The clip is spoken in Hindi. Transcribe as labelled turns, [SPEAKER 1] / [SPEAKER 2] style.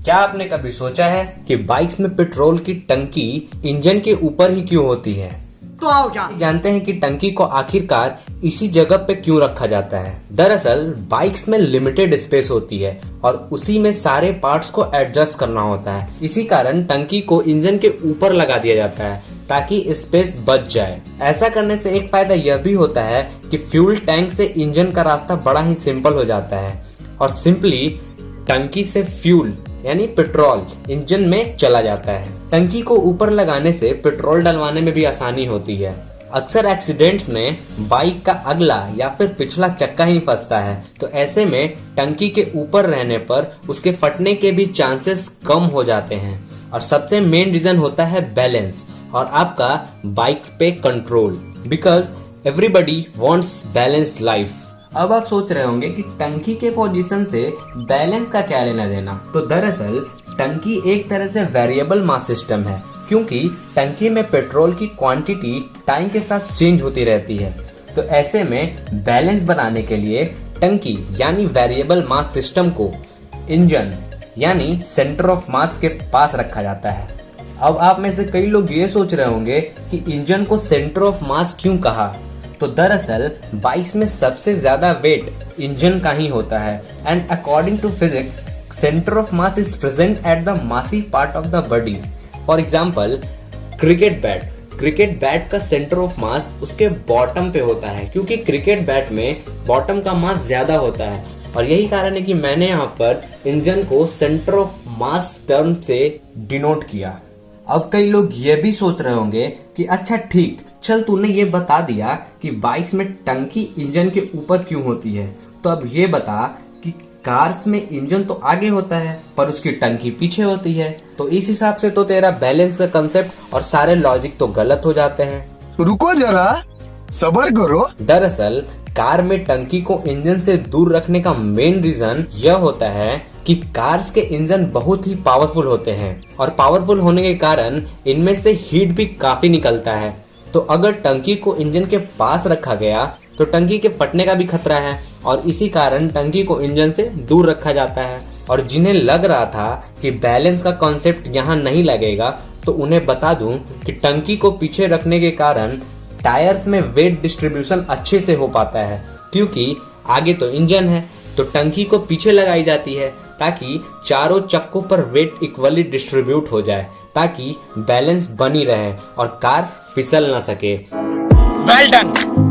[SPEAKER 1] क्या आपने कभी सोचा है कि बाइक्स में पेट्रोल की टंकी इंजन के ऊपर ही क्यों होती है?
[SPEAKER 2] तो आओ क्या
[SPEAKER 1] जानते हैं कि टंकी को आखिरकार इसी जगह पे क्यों रखा जाता है? दरअसल बाइक्स में लिमिटेड स्पेस होती है और उसी में सारे पार्ट्स को एडजस्ट करना होता है। इसी कारण टंकी को इंजन के ऊपर लगा दिया जाता है ताकि स्पेस बच जाए। ऐसा करने से एक फायदा यह भी होता है कि फ्यूल टैंक से इंजन का रास्ता बड़ा ही सिंपल हो जाता है और सिंपली टंकी से फ्यूल यानी पेट्रोल इंजन में चला जाता है। टंकी को ऊपर लगाने से पेट्रोल डलवाने में भी आसानी होती है। अक्सर एक्सीडेंट्स में बाइक का अगला या फिर पिछला चक्का ही फंसता है, तो ऐसे में टंकी के ऊपर रहने पर उसके फटने के भी चांसेस कम हो जाते हैं। और सबसे मेन रीजन होता है बैलेंस और आपका बाइक पे control, because everybody wants balance life. अब आप सोच रहे होंगे कि टंकी के पोजीशन से बैलेंस का क्या लेना देना। तो दरअसल टंकी एक तरह से वेरिएबल मास सिस्टम है, क्योंकि टंकी में पेट्रोल की क्वांटिटी टाइम के साथ चेंज होती रहती है। तो ऐसे में बैलेंस बनाने के लिए टंकी यानी वेरिएबल मास सिस्टम को इंजन यानी सेंटर ऑफ मास के पास रखा जाता है। अब आप में से कई लोग ये सोच रहे होंगे कि इंजन को सेंटर ऑफ मास क्यों कहा। तो दरअसल बाइक्स में सबसे ज्यादा वेट इंजन का ही होता है and according to physics centre of mass is present at the massive part of the body. For example cricket bat का सेंटर ऑफ मास उसके बॉटम पे होता है, क्योंकि क्रिकेट बैट में बॉटम का मास ज्यादा होता है और यही कारण है कि मैंने यहाँ पर इंजन को सेंटर ऑफ मास टर्म से डिनोट किया। अब कई लोग ये भी सोच रहे होंगे कि अच्छा ठीक, चल तूने ये बता दिया कि बाइक्स में टंकी इंजन के ऊपर क्यों होती है, तो अब ये बता कि कार्स में इंजन तो आगे होता है पर उसकी टंकी पीछे होती है। तो इस हिसाब से तो तेरा बैलेंस का कंसेप्ट और सारे लॉजिक तो गलत हो जाते हैं।
[SPEAKER 3] रुको जरा, सब्र करो।
[SPEAKER 1] दरअसल कार में टंकी को इंजन से दूर रखने का मेन रीजन यह होता है कि कार्स के इंजन बहुत ही पावरफुल होते हैं और पावरफुल होने के कारण इनमें से हीट भी काफी निकलता है। तो अगर टंकी को इंजन के पास रखा गया तो टंकी के फटने का भी खतरा है और इसी कारण टंकी को इंजन से दूर रखा जाता है। और जिन्हें लग रहा था कि बैलेंस का कॉन्सेप्ट यहाँ नहीं लगेगा, तो उन्हें बता दूं कि टंकी को पीछे रखने के कारण टायर्स में वेट डिस्ट्रीब्यूशन अच्छे से हो पाता है, क्योंकि आगे तो इंजन है तो टंकी को पीछे लगाई जाती है ताकि चारों चक्कों पर वेट इक्वली डिस्ट्रीब्यूट हो जाए, ताकि बैलेंस बनी रहे और कार फिसल ना सके।
[SPEAKER 2] Well done.